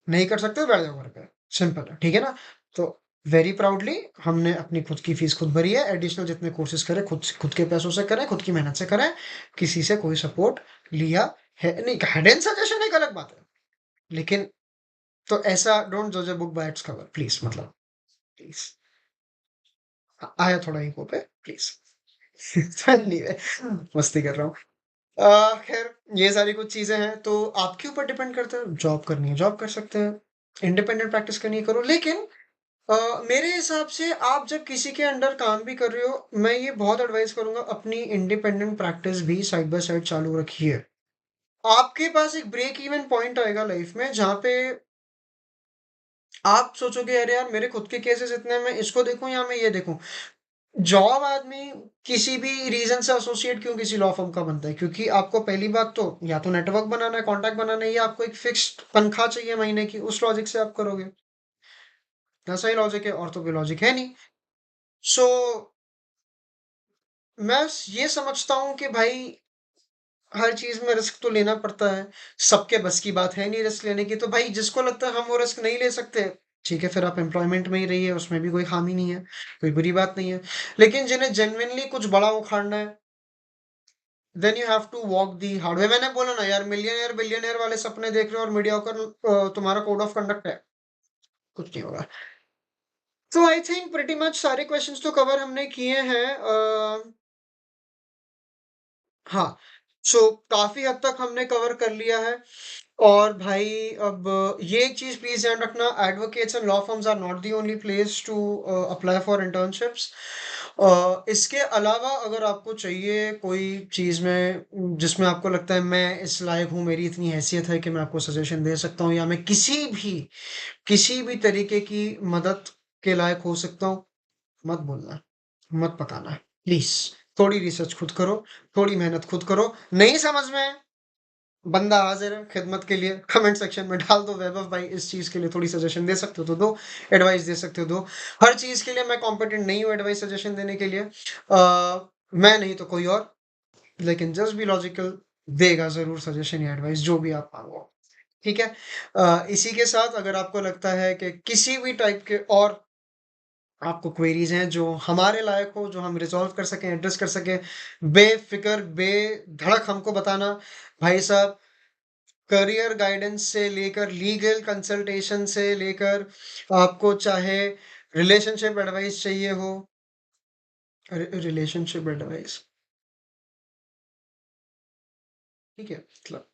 नहीं कर सकते तो बैठ जाओ घर पे, सिंपल है, ठीक है ना। तो वेरी प्राउडली हमने अपनी खुद की फीस खुद भरी है, एडिशनल जितने कोर्सेज करें खुद खुद के पैसों से करें, खुद की मेहनत से करें, किसी से कोई सपोर्ट लिया है नहीं। गाइडेंस सजेशन एक अलग बात है, लेकिन तो ऐसा डोंट जज a book by its cover please, मतलब प्लीज। आया थोड़ा ही पे प्लीज। Anyway, मस्ती कर रहा हूँ। खैर ये सारी कुछ चीज़ें हैं, तो आपके ऊपर डिपेंड करता है, जॉब करनी है, जॉब कर सकते हैं, इंडिपेंडेंट प्रैक्टिस करनी है, करो। लेकिन मेरे हिसाब से आप जब किसी के अंडर काम भी कर रहे हो, मैं ये बहुत एडवाइस करूँगा, अपनी इंडिपेंडेंट प्रैक्टिस भी साइड बाय साइड चालू रखिए। आपके पास एक ब्रेक इवन पॉइंट आएगा लाइफ में, जहाँ पे आप सोचोगे, अरे यार मेरे खुद के केसेस इतने हैं, मैं इसको देखूँ या मैं ये देखूँ। जॉब आदमी किसी भी रीज़न से एसोसिएट क्यों किसी लॉ फर्म का बनता है? क्योंकि आपको पहली बात तो या तो नेटवर्क बनाना है, कॉन्टैक्ट बनाना है, या आपको एक फिक्स्ड तनख्वाह चाहिए महीने की, उस लॉजिक से आप करोगे। ऐसा ही लॉजिक है, और तो कोई लॉजिक है नहीं। सो मैं ये समझता हूँ कि भाई हर चीज़ में रिस्क तो लेना पड़ता है। सबके बस की बात है नहीं रिस्क लेने की, तो भाई जिसको लगता है हम वो रिस्क नहीं ले सकते, ठीक है, फिर आप एम्प्लॉयमेंट में ही रहिए, उसमें भी कोई ख़ामी नहीं है, कोई बुरी बात नहीं है। लेकिन जिन्हें जेन्युइनली कुछ बड़ा उखाड़ना है, then you have to walk the hard way. मैंने बोला ना यार, मिलियनेयर बिलियनेयर वाले सपने देख रहे हो और मीडियोकर तुम्हारा कोड ऑफ कंडक्ट है, कुछ नहीं होगा। तो आई थिंक प्रीटी मच सारे क्वेश्चंस तो कवर हमने किए हैं। हाँ, सो काफ़ी हद तक हमने कवर कर लिया है। और भाई अब ये एक चीज़ प्लीज़ ध्यान रखना, advocates and law firms are not the only place to apply for internships. इसके अलावा अगर आपको चाहिए कोई चीज़ में जिसमें आपको लगता है मैं इस लायक हूँ, मेरी इतनी हैसियत है कि मैं आपको सजेशन दे सकता हूँ, या मैं किसी भी तरीके की मदद के लायक हो सकता हूँ, मत बोलना, मत पकाना, प्लीज़। थोड़ी रिसर्च खुद करो, थोड़ी मेहनत खुद करो। नहीं समझ में बंदा हाज़िर है खिदमत के लिए, कमेंट सेक्शन में डाल दो, वैभव भाई इस चीज़ के लिए थोड़ी सजेशन दे सकते हो तो दो, एडवाइस दे सकते हो दो। हर चीज़ के लिए मैं कॉम्पिटेंट नहीं हूँ एडवाइस सजेशन देने के लिए। मैं नहीं तो कोई और, लेकिन जस्ट बी लॉजिकल देगा ज़रूर सजेशन या एडवाइस जो भी आप माँगो, ठीक है? इसी के साथ अगर आपको लगता है कि किसी भी टाइप के और आपको क्वेरीज़ हैं जो हमारे लायक हो, जो हम रिज़ॉल्व कर सकें, एड्रेस कर सकें, बेफ़िक्र, बेधड़क हमको बताना। भाई साहब, करियर गाइडेंस से लेकर लीगल कंसल्टेशन से लेकर आपको चाहे रिलेशनशिप एडवाइस चाहिए हो, रिलेशनशिप एडवाइस, ठीक है? मतलब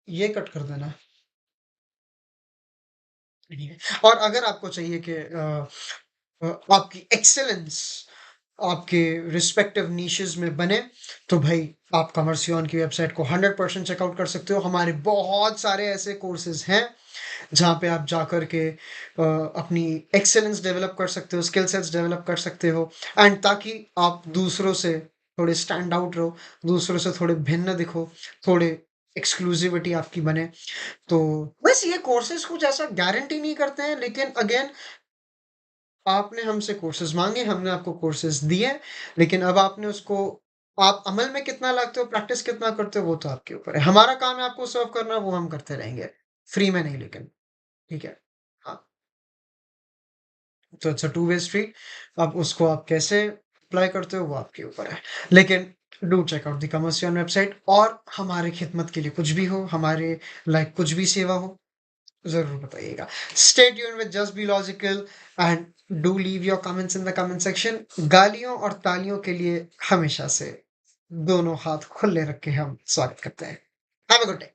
ये कट कर देना। नहीं है। और अगर आपको चाहिए कि आपकी एक्सेलेंस आपके रिस्पेक्टिव निशेज़ में बने, तो भाई आप कमर्सियन की वेबसाइट को 100% चेकआउट कर सकते हो। हमारे बहुत सारे ऐसे कोर्सेज़ हैं, जहाँ पे आप जाकर के अपनी एक्सेलेंस डेवलप कर सकते हो, स्किल सेट्स डेवलप कर सकते हो, एंड ताकि आप दूसरों से थोड़े स्टैंड आउट रहो, दूसरों से थोड़े भिन्न दिखो, थोड़े एक्सक्लूसिविटी आपकी बने। तो बस ये कोर्सेज़ कुछ ऐसा गारंटी नहीं करते हैं, लेकिन अगेन आपने हमसे कोर्सेज़ माँगे, हमने आपको कोर्सेज़ दिए, लेकिन अब आपने उसको आप अमल में कितना लाते हो, प्रैक्टिस कितना करते हो, वो तो आपके ऊपर है। हमारा काम है आपको सर्व करना, वो हम करते रहेंगे। फ्री में नहीं लेकिन, ठीक है? हाँ, तो it's a two way street. अब उसको आप कैसे अप्लाई करते हो, वो आपके ऊपर है। लेकिन do check out the commercial website, और हमारी खिदमत के लिए कुछ भी हो, हमारे लाइक कुछ भी सेवा हो, ज़रूर बताइएगा। Stay tuned with just be logical, and do leave your comments in the comment section. गालियों और तालियों के लिए हमेशा से दोनों हाथ खुले रख के हम स्वागत करते हैं। Have a good day.